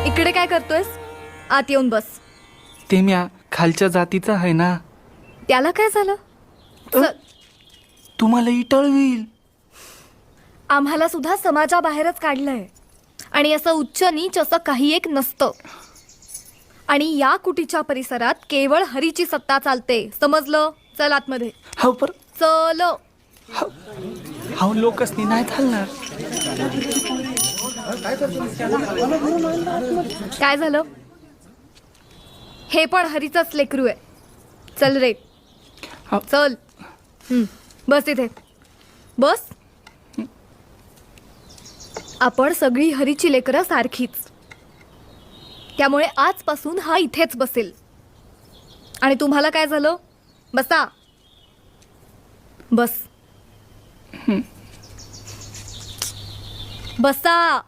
इकडे काय करतोयस? आत येऊन बस. ते म्या खालच्या जातीचा आहे ना. त्याला काय झालं? चल. तुम्हाला इटळवील. आम्हाला सुद्धा समाजाबाहेरच काढलंय आणि असं उच्च नीच असं काही एक नसतं. आणि या कुटीच्या परिसरात केवळ हरीची सत्ता चालते, समजलं? चल आतमध्ये. हो पर चल. हा लोकसनी नाही चालणार. काय झालं? हे पण हरीचंच लेकरू आहे. चल रे, हा. चल. बस इथे बस. आपण सगळी हरीची लेकरं सारखीच, त्यामुळे आजपासून हा इथेच बसेल. आणि तुम्हाला काय झालं? बसा. बस. बसा.